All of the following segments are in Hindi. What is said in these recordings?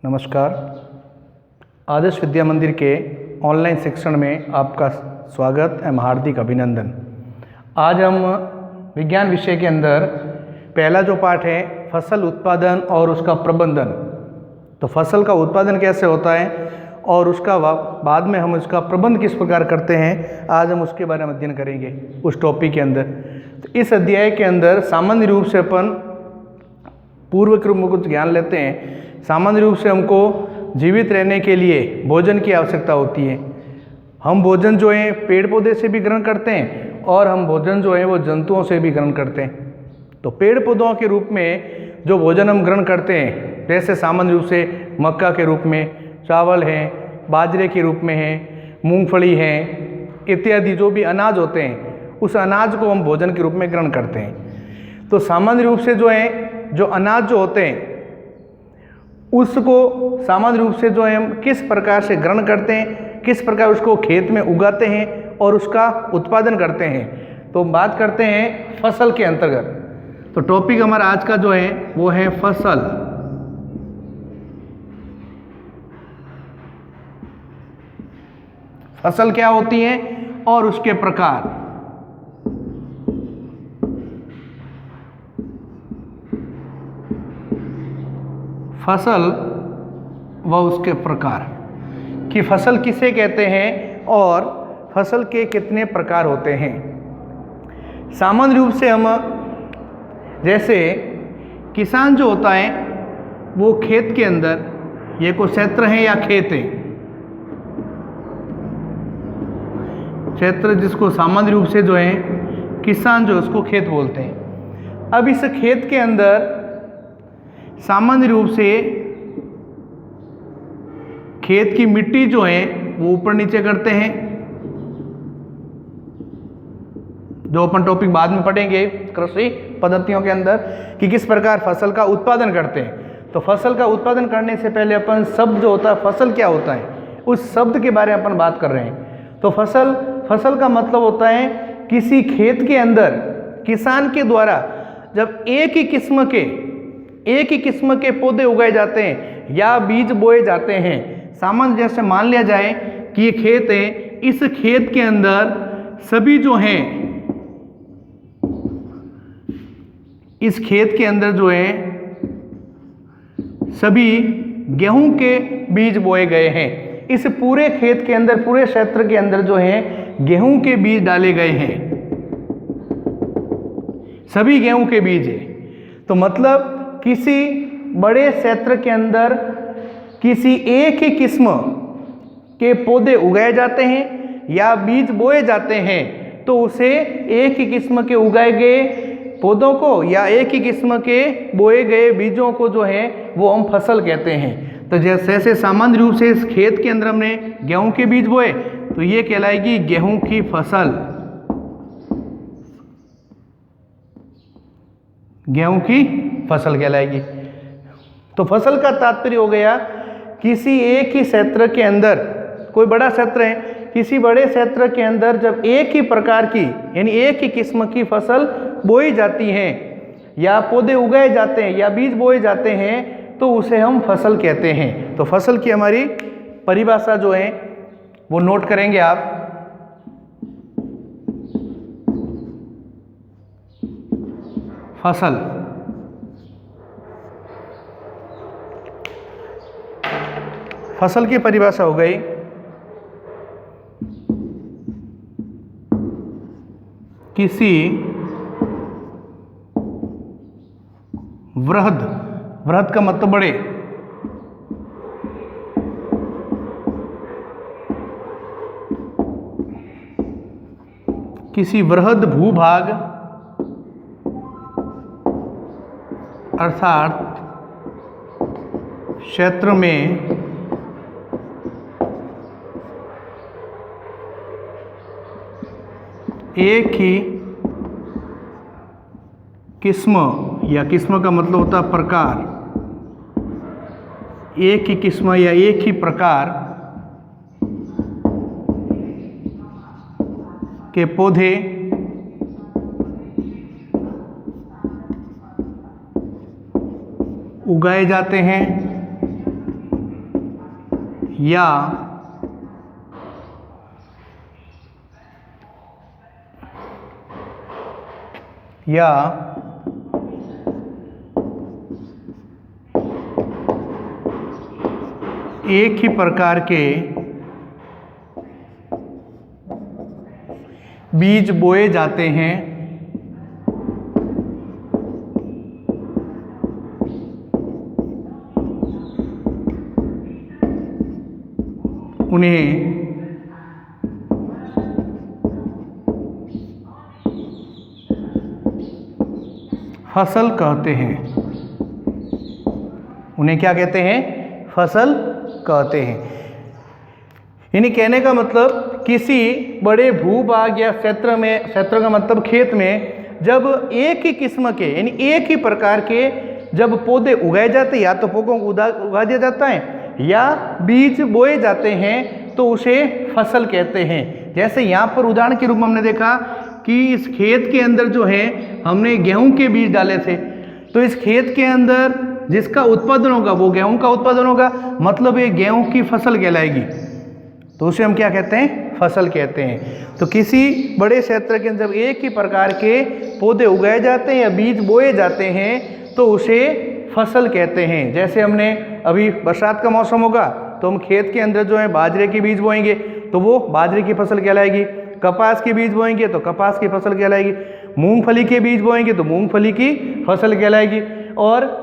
नमस्कार। आदर्श विद्या मंदिर के ऑनलाइन शिक्षण में आपका स्वागत एवं हार्दिक अभिनंदन। आज हम विज्ञान विषय के अंदर पहला जो पाठ है फसल उत्पादन और उसका प्रबंधन, तो फसल का उत्पादन कैसे होता है और उसका बाद में हम उसका प्रबंध किस प्रकार करते हैं, आज हम उसके बारे में अध्ययन करेंगे उस टॉपिक के अंदर। तो इस अध्याय के अंदर सामान्य रूप से अपन पूर्व क्रम में कुछ ज्ञान लेते हैं। सामान्य रूप से हमको जीवित रहने के लिए भोजन की आवश्यकता होती है। हम भोजन जो है पेड़ पौधे से भी ग्रहण करते हैं और हम भोजन जो है वो जंतुओं से भी ग्रहण करते हैं। तो पेड़ पौधों के रूप में जो भोजन हम ग्रहण करते हैं, जैसे सामान्य रूप से मक्का के रूप में, चावल है, बाजरे के रूप में है, मूंगफली है इत्यादि जो भी अनाज होते हैं, उस अनाज को हम भोजन के रूप में ग्रहण करते हैं। तो सामान्य रूप से जो है जो अनाज जो होते हैं उसको सामान्य रूप से जो है हम किस प्रकार से ग्रहण करते हैं, किस प्रकार उसको खेत में उगाते हैं और उसका उत्पादन करते हैं। तो बात करते हैं फसल के अंतर्गत। तो टॉपिक हमारा आज का जो है वो है फसल। फसल क्या होती है और उसके प्रकार। फसल व उसके प्रकार कि फसल किसे कहते हैं और फसल के कितने प्रकार होते हैं। सामान्य रूप से हम जैसे किसान जो होता है वो खेत के अंदर, ये कोई क्षेत्र है या खेत है, क्षेत्र जिसको सामान्य रूप से जो है किसान जो उसको खेत बोलते हैं। अब इस खेत के अंदर सामान्य रूप से खेत की मिट्टी जो है वो ऊपर नीचे करते हैं, जो अपन टॉपिक बाद में पढ़ेंगे कृषि पद्धतियों के अंदर कि किस प्रकार फसल का उत्पादन करते हैं। तो फसल का उत्पादन करने से पहले अपन शब्द जो होता है फसल क्या होता है उस शब्द के बारे में अपन बात कर रहे हैं। तो फसल का मतलब होता है किसी खेत के अंदर किसान के द्वारा जब एक ही किस्म के पौधे उगाए जाते हैं या बीज बोए जाते हैं। सामान्य जैसे मान लिया जाए कि ये खेत है, इस खेत के अंदर सभी जो हैं, इस खेत के अंदर जो है सभी गेहूं के बीज बोए गए हैं। इस पूरे खेत के अंदर, पूरे क्षेत्र के अंदर जो है गेहूं के बीज डाले गए हैं, सभी गेहूं के बीज है। तो मतलब किसी बड़े क्षेत्र के अंदर किसी एक ही किस्म के पौधे उगाए जाते हैं या बीज बोए जाते हैं, तो उसे एक ही किस्म के उगाए गए पौधों को या एक ही किस्म के बोए गए बीजों को जो है वो हम फसल कहते हैं। तो जैसे सामान्य रूप से इस खेत के अंदर हमने गेहूं के बीज बोए तो ये कहलाएगी गेहूं की फसल, गेहूं की फसल कहलाएगी। तो फसल का तात्पर्य हो गया किसी एक ही क्षेत्र के अंदर, कोई बड़ा क्षेत्र है, किसी बड़े क्षेत्र के अंदर जब एक ही प्रकार की यानी एक ही किस्म की फसल बोई जाती है या पौधे उगाए जाते हैं या बीज बोए जाते हैं तो उसे हम फसल कहते हैं। तो फसल की हमारी परिभाषा जो है वो नोट करेंगे आप। फसल फसल की परिभाषा हो गई किसी वृहद का मतलब बड़े, किसी वृहद भूभाग अर्थात क्षेत्र में एक ही किस्म, या किस्म का मतलब होता है प्रकार, एक ही किस्म या एक ही प्रकार के पौधे उगाए जाते हैं या एक ही प्रकार के बीज बोए जाते हैं, उन्हें फसल कहते हैं। उन्हें क्या कहते हैं? फसल कहते हैं। यानी कहने का मतलब किसी बड़े भूभाग या क्षेत्र में, क्षेत्र का मतलब खेत में, जब एक ही किस्म के यानी एक ही प्रकार के जब पौधे उगाए जाते हैं, या तो पौधों को उगा दिया जाता है या बीज बोए जाते हैं, तो उसे फसल कहते हैं। जैसे यहाँ पर उदाहरण के रूप में हमने देखा कि इस खेत के अंदर जो है हमने गेहूं के बीज डाले थे, तो इस खेत के अंदर जिसका उत्पादन होगा वो गेहूं का उत्पादन होगा, मतलब ये गेहूं की फसल कहलाएगी, तो उसे हम क्या कहते हैं? फसल कहते हैं। तो किसी बड़े क्षेत्र के अंदर जब एक ही प्रकार के पौधे उगाए जाते हैं या बीज बोए जाते हैं तो उसे फसल कहते हैं। जैसे हमने अभी बरसात का मौसम होगा तो हम खेत के अंदर जो है बाजरे के बीज बोएंगे तो वो बाजरे की फसल कहलाएगी, कपास के बीज बोएंगे तो कपास की फसल कहलाएगी, मूंगफली के बीज बोएंगे तो मूंगफली की फसल कहलाएगी। और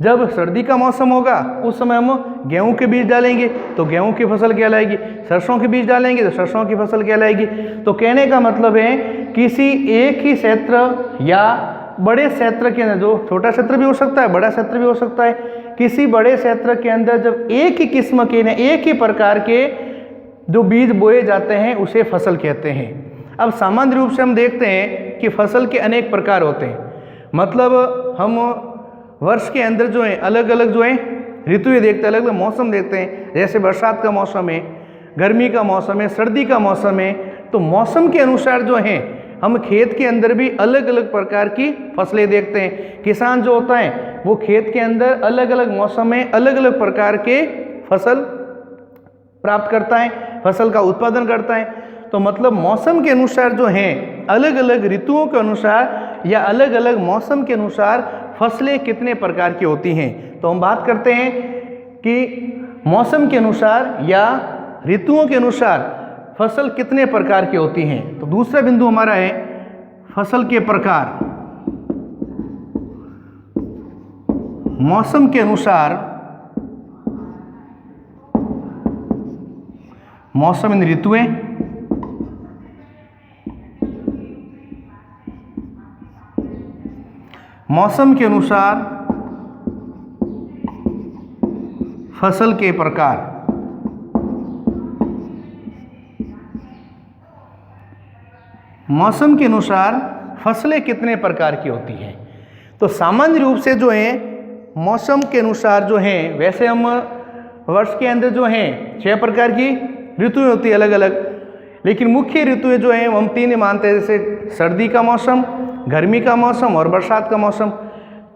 जब सर्दी का मौसम होगा उस समय हम गेहूं के बीज डालेंगे तो गेहूं की फसल कहलाएगी, सरसों के बीज डालेंगे तो सरसों की फसल कहलाएगी। तो कहने का मतलब है किसी एक ही क्षेत्र या बड़े क्षेत्र के अंदर, जो छोटा क्षेत्र भी हो सकता है बड़ा क्षेत्र भी हो सकता है, किसी बड़े क्षेत्र के अंदर जब एक ही किस्म के एक ही प्रकार के जो बीज बोए जाते हैं उसे फसल कहते हैं। अब सामान्य रूप से हम देखते हैं कि फसल के अनेक प्रकार होते हैं, मतलब हम वर्ष के अंदर जो है अलग अलग जो है ऋतुएं देखते हैं, अलग अलग मौसम देखते हैं। जैसे बरसात का मौसम है, गर्मी का मौसम है, सर्दी का मौसम है, तो मौसम के अनुसार जो है हम खेत के अंदर भी अलग अलग प्रकार की फसलें देखते हैं। किसान जो होता है वो खेत के अंदर अलग अलग मौसम में अलग अलग प्रकार के फसल प्राप्त करता है, फसल का उत्पादन करता है। तो मतलब मौसम के अनुसार जो है अलग अलग ऋतुओं के अनुसार या अलग अलग मौसम के अनुसार फसलें कितने प्रकार की होती हैं। तो हम बात करते हैं कि मौसम के अनुसार या ऋतुओं के अनुसार फसल कितने प्रकार की होती हैं। तो दूसरा बिंदु हमारा है फसल के प्रकार। मौसम के अनुसार, मौसम इन ऋतुएं, मौसम के अनुसार फसल के प्रकार। मौसम के अनुसार फसलें कितने प्रकार की होती हैं। तो सामान्य रूप से जो है मौसम के अनुसार जो है, वैसे हम वर्ष के अंदर जो हैं 6 प्रकार की ऋतुएं होती है अलग अलग, लेकिन मुख्य ऋतुएं जो हैं हम 3 मानते हैं, जैसे सर्दी का मौसम, गर्मी का मौसम और बरसात का मौसम।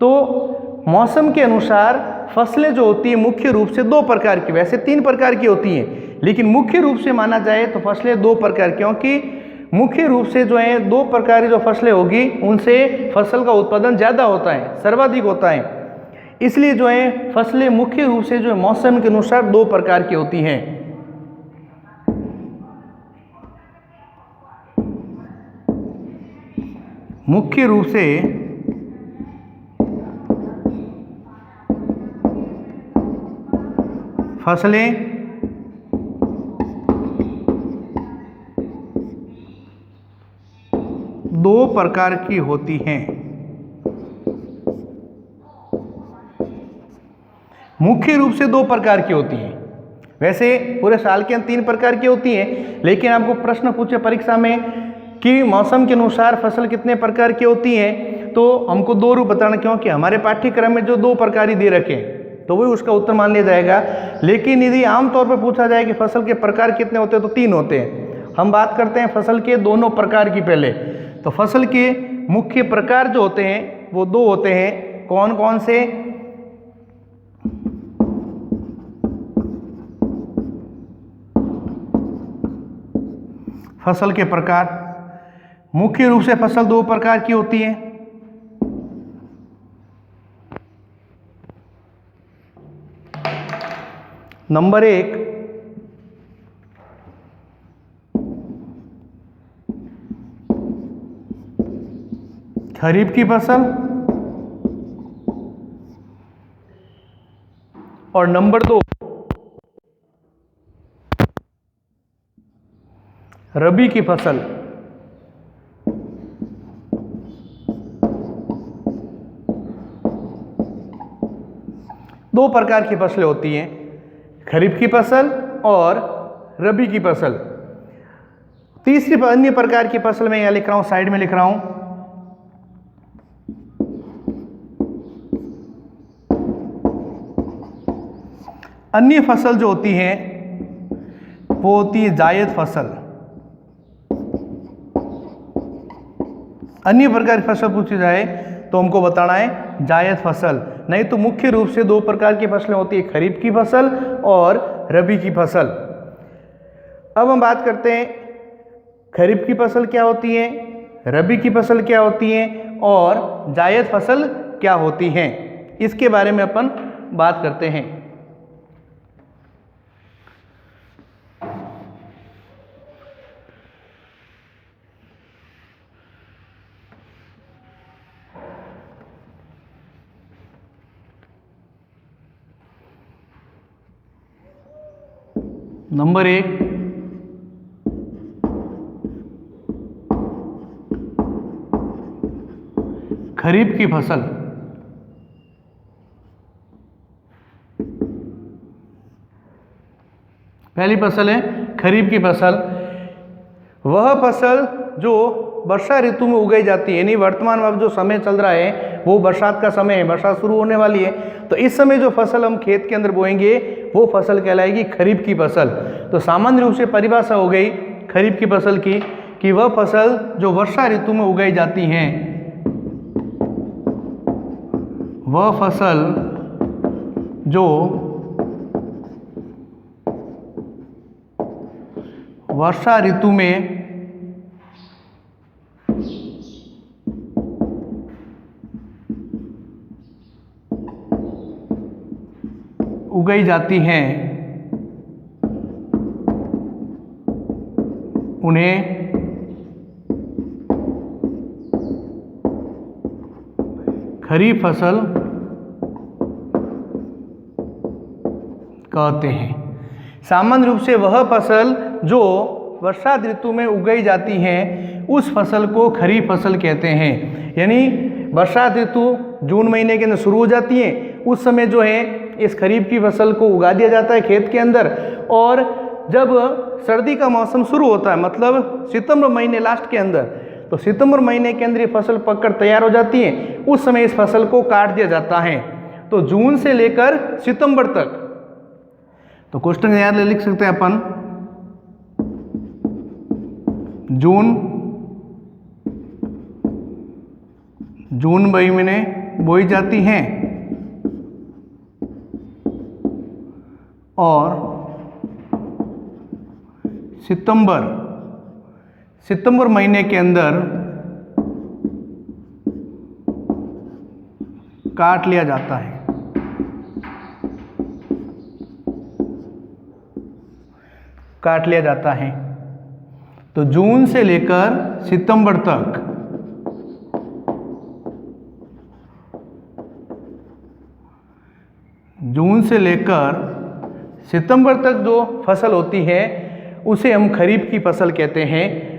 तो मौसम के अनुसार फसलें जो होती हैं मुख्य रूप से 2 प्रकार की, वैसे 3 प्रकार की होती हैं, लेकिन मुख्य रूप से माना जाए तो फसलें 2 प्रकार, क्योंकि मुख्य रूप से जो है 2 प्रकार की जो फसलें होगी उनसे फसल का उत्पादन ज़्यादा होता है, सर्वाधिक होता है। इसलिए जो है फसलें मुख्य रूप से जो है मौसम के अनुसार 2 प्रकार की होती हैं। मुख्य रूप से फसलें दो प्रकार की होती हैं। मुख्य रूप से 2 प्रकार की होती हैं, वैसे पूरे साल के अंदर 3 प्रकार की होती हैं, लेकिन आपको प्रश्न पूछे परीक्षा में कि मौसम के अनुसार फसल कितने प्रकार की होती हैं, तो हमको 2 रूप बताना, क्योंकि हमारे पाठ्यक्रम में जो 2 प्रकार ही दे रखे हैं तो वही उसका उत्तर मान लिया जाएगा। लेकिन यदि आमतौर पर पूछा जाए कि फसल के प्रकार कितने होते हैं तो 3 होते हैं। हम बात करते हैं फसल के दोनों प्रकार की। पहले तो फसल के मुख्य प्रकार जो होते हैं वो 2 होते हैं। कौन कौन से? फसल के प्रकार। मुख्य रूप से फसल दो प्रकार की होती है। नंबर 1 खरीफ की फसल और नंबर 2 रबी की फसल। दो प्रकार की फसलें होती हैं, खरीफ की फसल और रबी की फसल। तीसरी अन्य प्रकार की फसल मैं यहां लिख रहा हूं, साइड में लिख रहा हूं। अन्य फसल जो होती है वो होती है जायद फसल। अन्य प्रकार की फसल पूछी जाए तो हमको बताना है जायद फसल। नहीं तो मुख्य रूप से दो प्रकार की फसलें होती है, खरीफ की फसल और रबी की फसल। अब हम बात करते हैं खरीफ की फसल क्या होती है, रबी की फसल क्या होती है और जायद फसल क्या होती हैं, इसके बारे में अपन बात करते हैं। नंबर 1 खरीफ की फसल। पहली फसल है खरीफ की फसल। वह फसल जो वर्षा ऋतु में उगाई जाती है, यानी वर्तमान में अब जो समय चल रहा है वो बरसात का समय है, बरसात शुरू होने वाली है, तो इस समय जो फसल हम खेत के अंदर बोएंगे वो फसल कहलाएगी खरीफ की फसल। तो सामान्य रूप से परिभाषा हो गई खरीफ की फसल की कि वह फसल जो वर्षा ऋतु में उगाई जाती हैं, वह फसल जो वर्षा ऋतु में उगाई जाती हैं उन्हें खरीफ फसल कहते हैं। सामान्य रूप से वह फसल जो वर्षा ऋतु में उगाई जाती हैं उस फसल को खरीफ फसल कहते हैं। यानी वर्षा ऋतु जून महीने के अंदर शुरू हो जाती है, उस समय जो है इस खरीफ की फसल को उगा दिया जाता है खेत के अंदर। और जब सर्दी का मौसम शुरू होता है, मतलब सितंबर महीने लास्ट के अंदर, तो सितंबर महीने के अंदर ये फसल पककर तैयार हो जाती है, उस समय इस फसल को काट दिया जाता है। तो जून से लेकर सितंबर तक, तो क्वेश्चन याद लिख सकते हैं अपन, जून महीने बोई जाती हैं और सितंबर महीने के अंदर काट लिया जाता है। तो जून से लेकर सितंबर तक जो फसल होती है उसे हम खरीफ की फसल कहते हैं।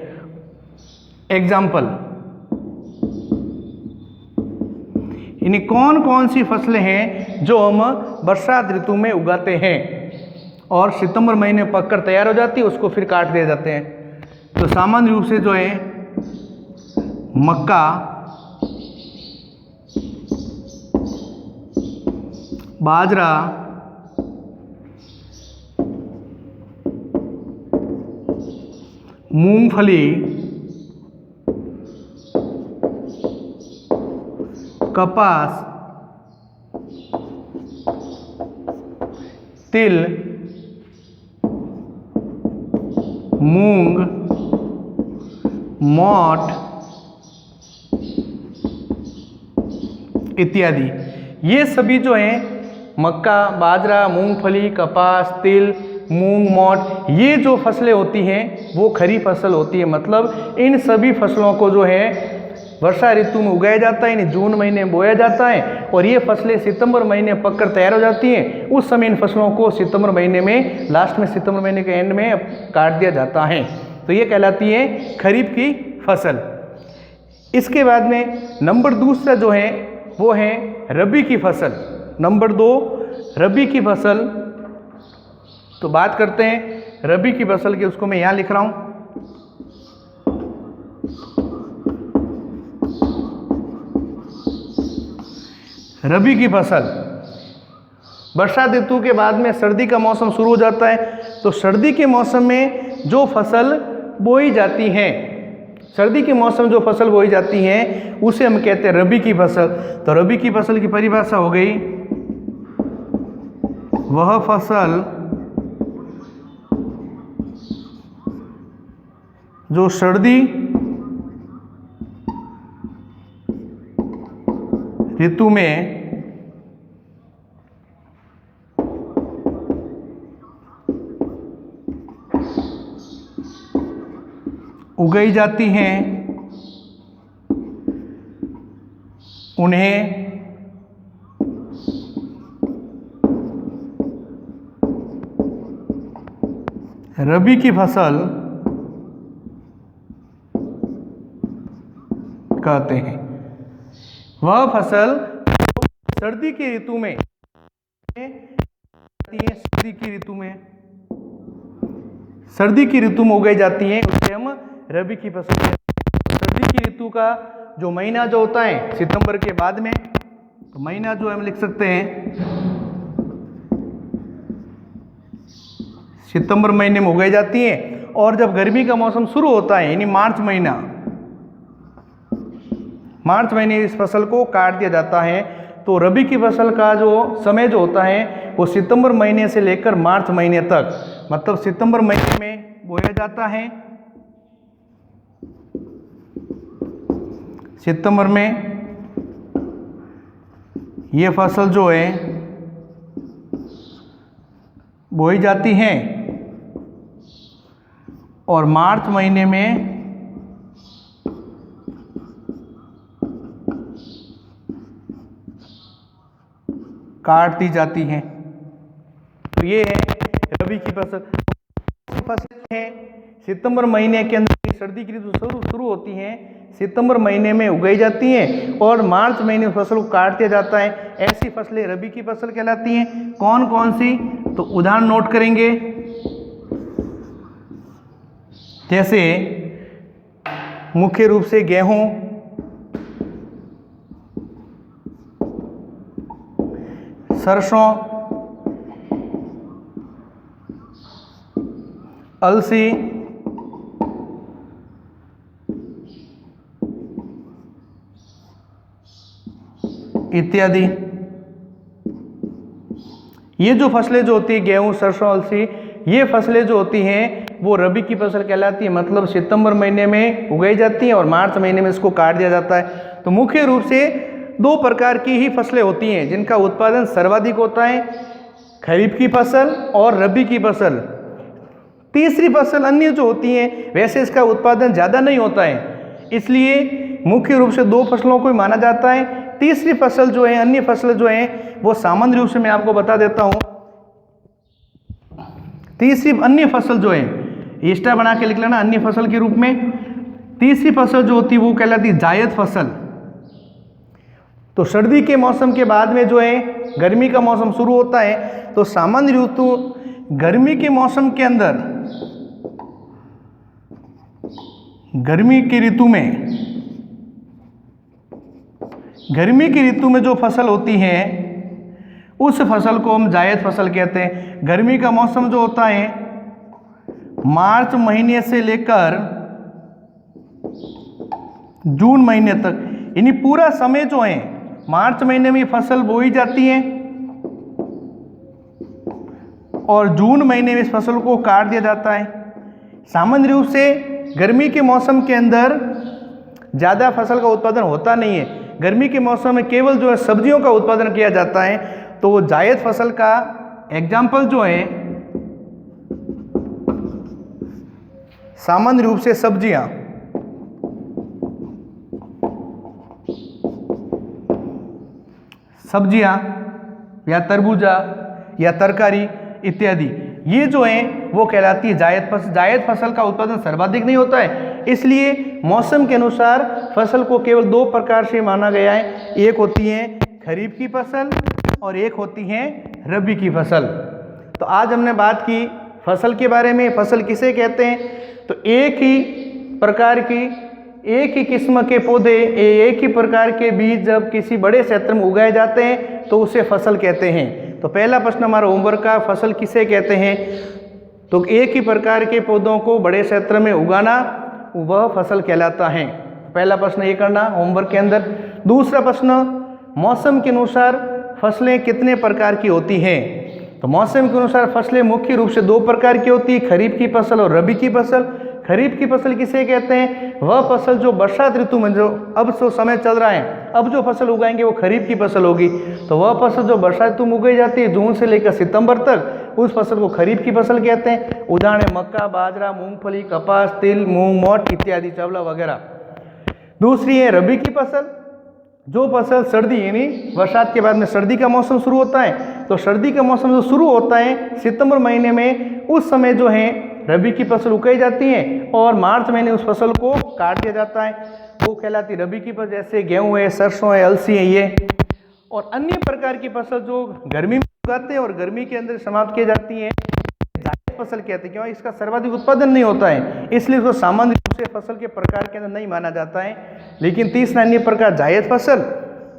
एग्जाम्पल, यानी कौन कौन सी फसलें हैं जो हम बरसात ऋतु में उगाते हैं और सितंबर महीने पककर तैयार हो जाती है, उसको फिर काट दिए जाते हैं। तो सामान्य रूप से जो है मक्का, बाजरा, मूंगफली, कपास, तिल, मूंग, मोठ इत्यादि। ये सभी जो हैं मक्का, बाजरा, मूंगफली, कपास, तिल, मूंग, मोठ, ये जो फसलें होती हैं वो खरीफ फसल होती है। मतलब इन सभी फसलों को जो है वर्षा ऋतु में उगाया जाता है, इन्हें जून महीने में बोया जाता है और ये फसलें सितंबर महीने में पककर तैयार हो जाती हैं। उस समय इन फसलों को सितंबर महीने में, लास्ट में सितंबर महीने के एंड में काट दिया जाता है। तो ये कहलाती है खरीफ की फसल। इसके बाद में नंबर दूसरा जो है वो है रबी की फसल। नंबर 2 रबी की फसल। तो बात करते हैं रबी की फसल की, उसको मैं यहाँ लिख रहा हूँ। रबी की फसल, वर्षा ऋतु के बाद में सर्दी का मौसम शुरू हो जाता है। तो सर्दी के मौसम में जो फसल बोई जाती है, सर्दी के मौसम जो फसल बोई जाती है उसे हम कहते हैं रबी की फसल। तो रबी की फसल की परिभाषा हो गई वह फसल जो सर्दी ऋतु में उगाई जाती हैं, उन्हें रबी की फसल कहते हैं। वह फसल सर्दी की ऋतु में सर्दी की ऋतु में उगाई जाती हैं, उसे हम रबी की फसल कहते हैं। सर्दी की ऋतु का जो महीना जो होता है सितंबर के बाद में, तो महीना जो हम लिख सकते हैं सितंबर महीने में उगाई जाती हैं। और जब गर्मी का मौसम शुरू होता है यानी मार्च महीने इस फसल को काट दिया जाता है। तो रबी की फसल का जो समय जो होता है वो सितंबर महीने से लेकर मार्च महीने तक, मतलब सितंबर महीने में बोया जाता है। सितंबर में ये फसल जो है बोई जाती है और मार्च महीने में काट दी जाती हैं। तो ये है रबी की फसल है। सितंबर महीने के अंदर सर्दी की ऋतु शुरू होती है, सितंबर महीने में उगाई जाती हैं और मार्च महीने में फसल को काट दिया जाता है। ऐसी फसलें रबी की फसल कहलाती हैं। कौन कौन सी, तो उदाहरण नोट करेंगे। जैसे मुख्य रूप से गेहूं, सरसों, अलसी, इत्यादि। ये जो फसलें जो होती है गेहूं, सरसों, अलसी, ये फसलें जो होती हैं वो रबी की फसल कहलाती है। मतलब सितंबर महीने में उगाई जाती है और मार्च महीने में इसको काट दिया जाता है। तो मुख्य रूप से 2 प्रकार की ही फसलें होती हैं जिनका उत्पादन सर्वाधिक होता है, खरीफ की फसल और रबी की फसल। तीसरी फसल अन्य जो होती हैं वैसे इसका उत्पादन ज़्यादा नहीं होता है, इसलिए मुख्य रूप से 2 फसलों को ही माना जाता है। तीसरी फसल जो है, अन्य फसल जो है वो सामान्य रूप से मैं आपको बता देता हूँ। तीसरी अन्य फसल जो है, स्टार बना के लिख लेना अन्य फसल के रूप में। तीसरी फसल जो होती है वो कहलाती है जायद फसल। तो सर्दी के मौसम के बाद में जो है गर्मी का मौसम शुरू होता है। तो सामान्य ऋतु गर्मी के मौसम के अंदर, गर्मी की ऋतु में जो फसल होती है उस फसल को हम जायद फसल कहते हैं। गर्मी का मौसम जो होता है मार्च महीने से लेकर जून महीने तक, यानी पूरा समय जो है मार्च महीने में फसल बोई जाती है और जून महीने में इस फसल को काट दिया जाता है। सामान्य रूप से गर्मी के मौसम के अंदर ज़्यादा फसल का उत्पादन होता नहीं है। गर्मी के मौसम में केवल जो है सब्जियों का उत्पादन किया जाता है। तो वो जायद फसल का एग्जाम्पल जो है सामान्य रूप से सब्जियां, या तरबूजा या तरकारी इत्यादि, ये जो हैं वो कहलाती है जायद फसल। जायद फसल का उत्पादन सर्वाधिक नहीं होता है, इसलिए मौसम के अनुसार फसल को केवल दो प्रकार से माना गया है। एक होती है खरीफ की फसल और एक होती है रबी की फसल। तो आज हमने बात की फसल के बारे में। फसल किसे कहते हैं? तो एक ही प्रकार की, एक ही किस्म के पौधे, एक ही प्रकार के बीज जब किसी बड़े क्षेत्र में उगाए जाते हैं तो उसे फसल कहते हैं। तो पहला प्रश्न हमारा होमवर्क का, फसल किसे कहते हैं? तो एक ही प्रकार के पौधों को बड़े क्षेत्र में उगाना वह फसल कहलाता है। पहला प्रश्न ये करना होमवर्क के अंदर। दूसरा प्रश्न, मौसम के अनुसार फसलें कितने प्रकार की होती हैं? तो मौसम के अनुसार फसलें मुख्य रूप से दो प्रकार की होती है, खरीफ की फसल और रबी की फसल। खरीफ की फसल किसे कहते हैं? वह फसल जो बरसात ऋतु में, जो अब जो समय चल रहा है, अब जो फसल उगाएंगे वो खरीफ की फसल होगी। तो वह फसल जो बरसात ऋतु में उगाई जाती है जून से लेकर सितंबर तक, उस फसल को खरीफ की फसल कहते हैं। उदाहरण है मक्का, बाजरा, मूंगफली, कपास, तिल, मूंग, मोठ इत्यादि, चावला वगैरह। दूसरी है रबी की फसल, जो फसल सर्दी यानी बरसात के बाद में सर्दी का मौसम शुरू होता है। तो सर्दी का मौसम जो शुरू होता है सितंबर महीने में, उस समय जो है रबी की फसल उगाई जाती है और मार्च महीने उस फसल को काट दिया जाता है, वो कहलाती रबी की फसल। जैसे गेहूँ है, सरसों है, अलसी है ये। और अन्य प्रकार की फसल जो गर्मी में उगाते हैं और गर्मी के अंदर समाप्त की जाती है, जायद फसल कहते हैं। क्यों? इसका सर्वाधिक उत्पादन नहीं होता है, इसलिए उसको सामान्य रूप से फसल के प्रकार के अंदर नहीं माना जाता है। लेकिन तीसरा अन्य प्रकार जायद फसल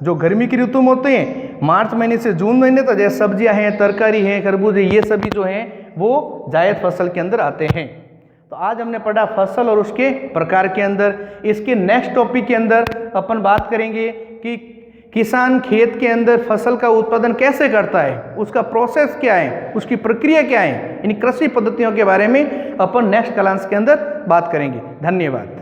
जो गर्मी की ऋतु में होते हैं, मार्च महीने से जून महीने तक, जैसे सब्जियां हैं, तरकारी है, खरबूजे, ये सभी जो हैं वो जायद फसल के अंदर आते हैं। तो आज हमने पढ़ा फसल और उसके प्रकार के अंदर। इसके नेक्स्ट टॉपिक के अंदर अपन बात करेंगे कि किसान खेत के अंदर फसल का उत्पादन कैसे करता है, उसका प्रोसेस क्या है, उसकी प्रक्रिया क्या है, यानी कृषि पद्धतियों के बारे में अपन नेक्स्ट क्लास के अंदर बात करेंगे। धन्यवाद।